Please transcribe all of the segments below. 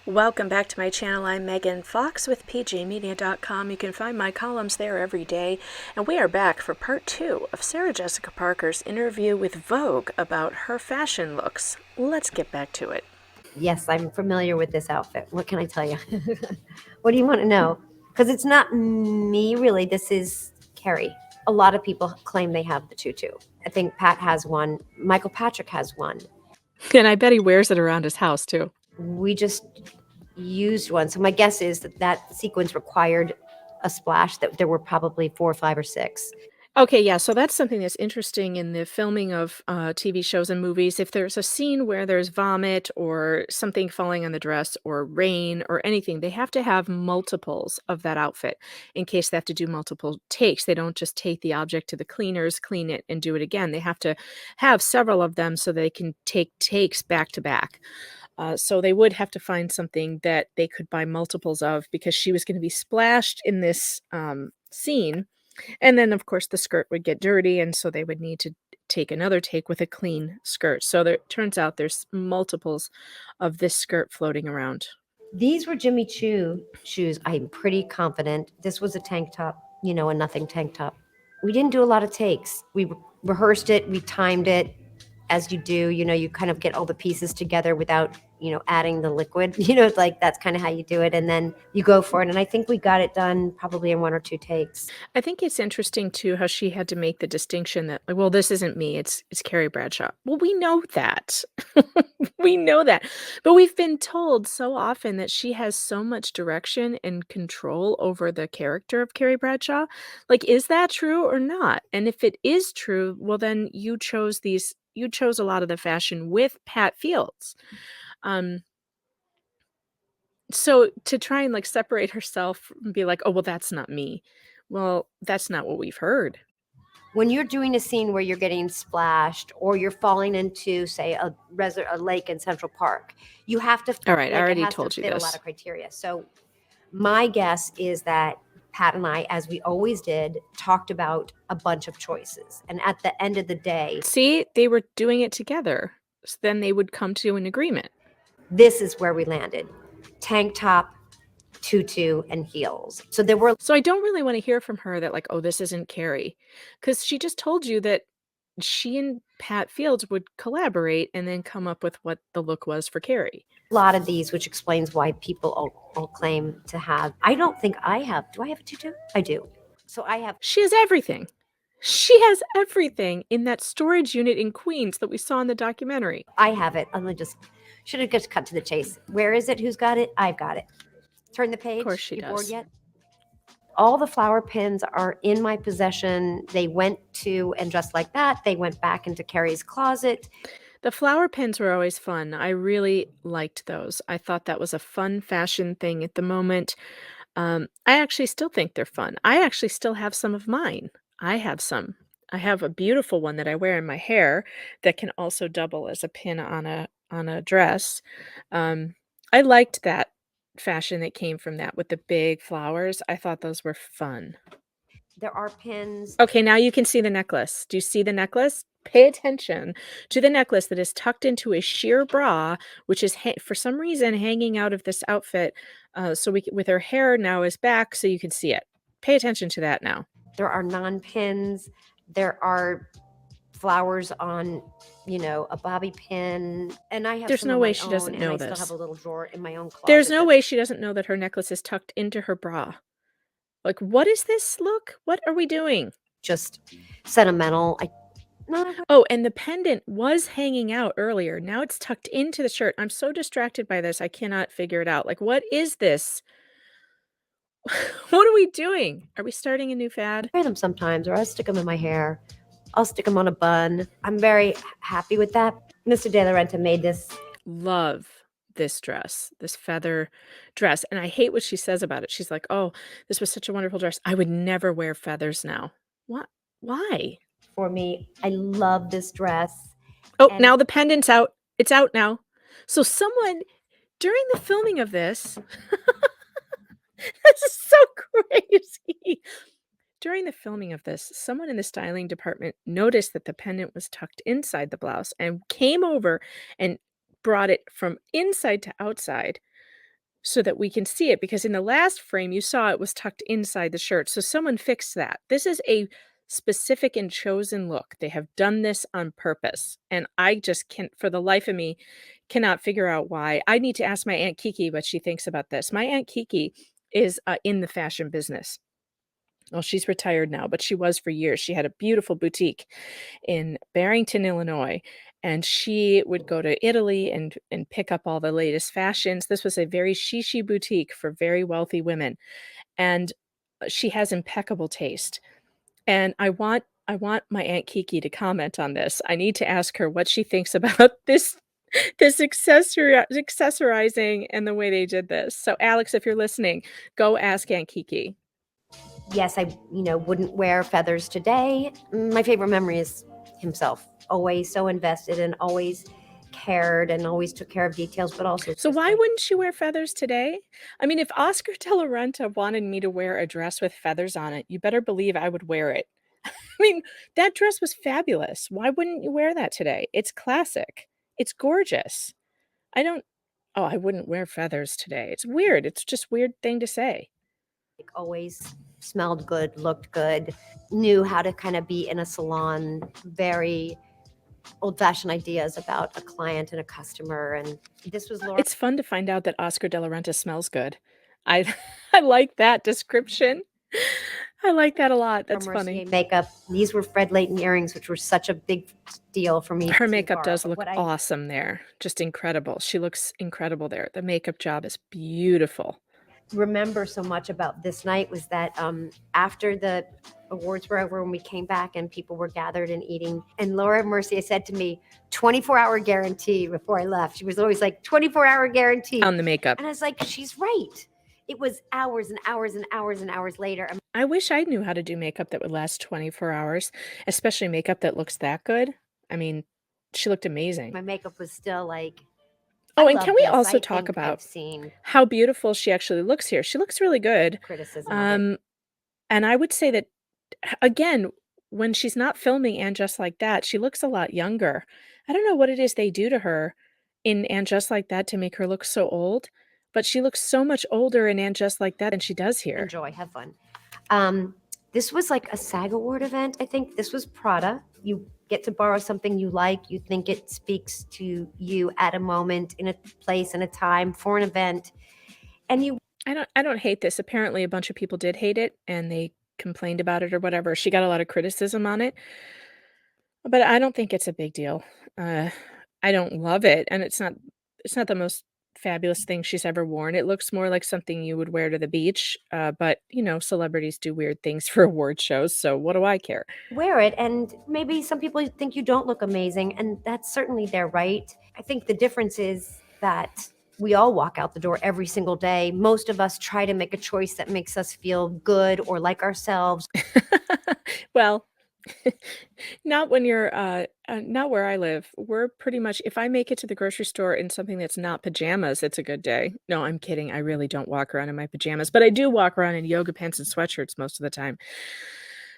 Welcome back to my channel. I'm Megan Fox with pgmedia.com. You can find my columns there every day. And we are back for part 2 of Sarah Jessica Parker's interview with Vogue about her fashion looks. Let's get back to it. Yes, I'm familiar with this outfit. What can I tell you? What do you want to know? Because it's not me, really. This is Carrie. A lot of people claim they have the tutu. I think Pat has one. Michael Patrick has one. And I bet he wears it around his house, too. We just used one. So my guess is that that sequence required a splash, that there were probably 4 or 5 or 6. Okay, yeah, so that's something that's interesting in the filming of TV shows and movies. If there's a scene where there's vomit or something falling on the dress or rain or anything, they have to have multiples of that outfit in case they have to do multiple takes. They don't just take the object to the cleaners, clean it, and do it again. They have to have several of them so they can take takes back to back. So they would have to find something that they could buy multiples of because she was going to be splashed in this scene. And then, of course, the skirt would get dirty, and so they would need to take another take with a clean skirt. So there turns out there's multiples of this skirt floating around. These were Jimmy Choo shoes. I'm pretty confident. This was a tank top, a nothing tank top. We didn't do a lot of takes. We rehearsed it, we timed it, as you do. You kind of get all the pieces together without adding the liquid. Like that's kind of how you do it, and then you go for it. And I think we got it done probably in 1 or 2 takes. I think it's interesting too how she had to make the distinction that, like, well, this isn't me, it's Carrie Bradshaw. Well, we know that. We know that. But we've been told so often that she has so much direction and control over the character of Carrie Bradshaw. Like, is that true or not? And if it is true, well, then you chose a lot of the fashion with Pat Fields. So to try and, like, separate herself and be like, "Oh, well, that's not me." Well, that's not what we've heard. When you're doing a scene where you're getting splashed or you're falling into, say, a lake in Central Park, you have to, All right, I like, it already has to told you fit a lot this. of criteria. So my guess is that Pat and I, as we always did, talked about a bunch of choices. And at the end of the day, See, they were doing it together, so then they would come to an agreement. this is where we landed: tank top, tutu, and heels. So there were. So I don't really wanna hear from her that, like, "Oh, this isn't Carrie," because she just told you that she and Pat Fields would collaborate and then come up with what the look was for Carrie. A lot of these, which explains why people all claim to have. I don't think I have. Do I have a tutu? I do. So I have. She has everything. She has everything in that storage unit in Queens that we saw in the documentary. I have it. I'm gonna should have just cut to the chase. Where is it? Who's got it? I've got it. Turn the page. Of course she You bored does. yet? All the flower pins are in my possession. They went to, and just like that, they went back into Carrie's closet. The flower pins were always fun. I really liked those. I thought that was a fun fashion thing at the moment. I actually still think they're fun. I actually still have some of mine. I have some. I have a beautiful one that I wear in my hair that can also double as a pin on a dress. I liked that fashion that came from that with the big flowers. I thought those were fun. There are pins. Okay, now you can see the necklace. Do you see the necklace? Pay attention to the necklace that is tucked into a sheer bra, which is for some reason hanging out of this outfit. So with her hair now is back, so you can see it. Pay attention to that now. There are non-pins. There are flowers on, a bobby pin, and I have. There's some no of way my she own, doesn't and know I still this. have a little drawer in my own closet. There's no way she doesn't know that her necklace is tucked into her bra. Like, what is this look? What are we doing? Just sentimental. Oh, and the pendant was hanging out earlier. Now it's tucked into the shirt. I'm so distracted by this. I cannot figure it out. Like, what is this? What are we doing? Are we starting a new fad? I wear them sometimes, or I stick them in my hair. I'll stick them on a bun. I'm very happy with that. Mr. De La Renta made this. Love this dress, this feather dress. And I hate what she says about it. She's like, "Oh, this was such a wonderful dress. I would never wear feathers now." What? Why? For me, I love this dress. Oh, And now the pendant's out. It's out now. So someone during the filming of this, this is so crazy. During the filming of this, someone in the styling department noticed that the pendant was tucked inside the blouse and came over and brought it from inside to outside so that we can see it, because in the last frame you saw it was tucked inside the shirt. So someone fixed that. This is a specific and chosen look. They have done this on purpose. And I just can't, for the life of me, cannot figure out why. I need to ask my Aunt Kiki what she thinks about this. My Aunt Kiki is in the fashion business. Well, she's retired now, but she was for years. She had a beautiful boutique in Barrington, Illinois, and she would go to Italy and pick up all the latest fashions. This was a very shishi boutique for very wealthy women, and she has impeccable taste. And I want my Aunt Kiki to comment on this. I need to ask her what she thinks about this accessorizing and the way they did this. So Alex, if you're listening, go ask Aunt Kiki. Yes, I, wouldn't wear feathers today. My favorite memory is himself. Always so invested and always cared and always took care of details, but also. So why wouldn't you wear feathers today? I mean, if Oscar de la Renta wanted me to wear a dress with feathers on it, you better believe I would wear it. I mean, that dress was fabulous. Why wouldn't you wear that today? It's classic. It's gorgeous. I don't Oh, I wouldn't wear feathers today. It's weird. It's just weird thing to say. Always smelled good, looked good, knew how to kind of be in a salon, very old-fashioned ideas about a client and a customer. And this was Laura. It's fun to find out that Oscar de la Renta smells good. I I like that description. I like that a lot. That's funny. Makeup. These were Fred Leighton earrings, which were such a big deal for me. Her makeup does look awesome there. Just incredible. She looks incredible there. The makeup job is beautiful. Remember so much about this night was that after the awards were over, when we came back and people were gathered and eating, and Laura Mercier said to me, 24-hour guarantee before I left. She was always like, 24-hour guarantee on the makeup. And I was like, she's right. It was hours and hours and hours and hours later. I wish I knew how to do makeup that would last 24 hours, especially makeup that looks that good. I mean, she looked amazing. My makeup was still like. Oh, and can we also talk about how beautiful she actually looks here? She looks really good. Criticism. And I would say that, again, when she's not filming And Just Like That, she looks a lot younger. I don't know what it is they do to her in And Just Like That to make her look so old, but she looks so much older in And Just Like That than she does here. Enjoy, have fun. This was like a SAG award event. I think this was Prada. You get to borrow something you like. You think it speaks to you at a moment, in a place, in a time, for an event. And you. I don't hate this. Apparently a bunch of people did hate it and they complained about it or whatever. She got a lot of criticism on it. But I don't think it's a big deal. I don't love it, and it's not the most fabulous thing she's ever worn. It looks more like something you would wear to the beach, but, celebrities do weird things for award shows, so what do I care? Wear it, and maybe some people think you don't look amazing, and that's certainly their right. I think the difference is that we all walk out the door every single day. Most of us try to make a choice that makes us feel good or like ourselves. Well, not when you're, not where I live. We're pretty much, if I make it to the grocery store in something that's not pajamas, it's a good day. No, I'm kidding. I really don't walk around in my pajamas, but I do walk around in yoga pants and sweatshirts most of the time.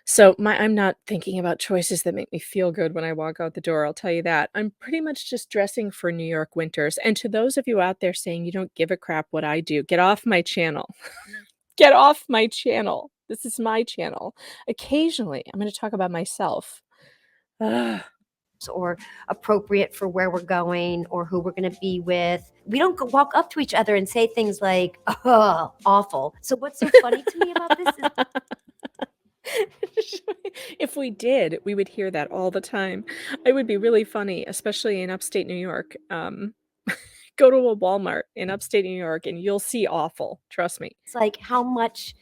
So I'm not thinking about choices that make me feel good when I walk out the door, I'll tell you that. I'm pretty much just dressing for New York winters. And to those of you out there saying you don't give a crap what I do, get off my channel. Get off my channel. This is my channel. Occasionally, I'm going to talk about myself. Ugh. Or appropriate for where we're going or who we're going to be with. We don't walk up to each other and say things like, oh, awful. So what's so funny to me about this is if we did, we would hear that all the time. It would be really funny, especially in upstate New York. Go to a Walmart in upstate New York and you'll see awful. Trust me. It's like how much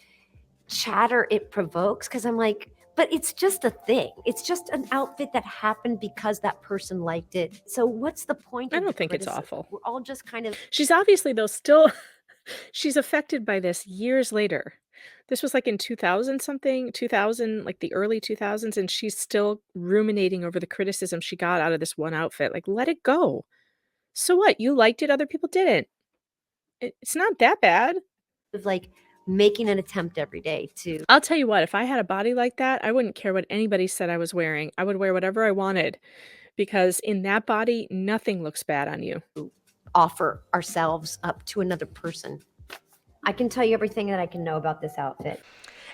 chatter it provokes, because I'm like, but it's just a thing. It's just an outfit that happened because that person liked it. So what's the point? I don't think it's awful. We're all just kind of. She's obviously, though, still she's affected by this years later. This was like in 2000 something, 2000, like the early 2000s, and she's still ruminating over the criticism she got out of this one outfit. Like, let it go. So what? You liked it, other people didn't. It's not that bad. Like making an attempt every day to. I'll tell you what, if I had a body like that, I wouldn't care what anybody said I was wearing. I would wear whatever I wanted because in that body, nothing looks bad on you. offer ourselves up to another person. I can tell you everything that I can know about this outfit.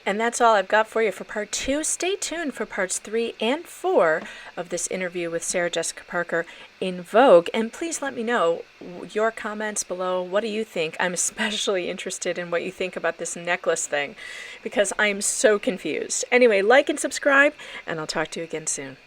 And that's all I've got for you for part 2. Stay tuned for parts 3 and 4 of this interview with Sarah Jessica Parker in Vogue. And please let me know your comments below. What do you think? I'm especially interested in what you think about this necklace thing, because I'm so confused. Anyway, like and subscribe, and I'll talk to you again soon.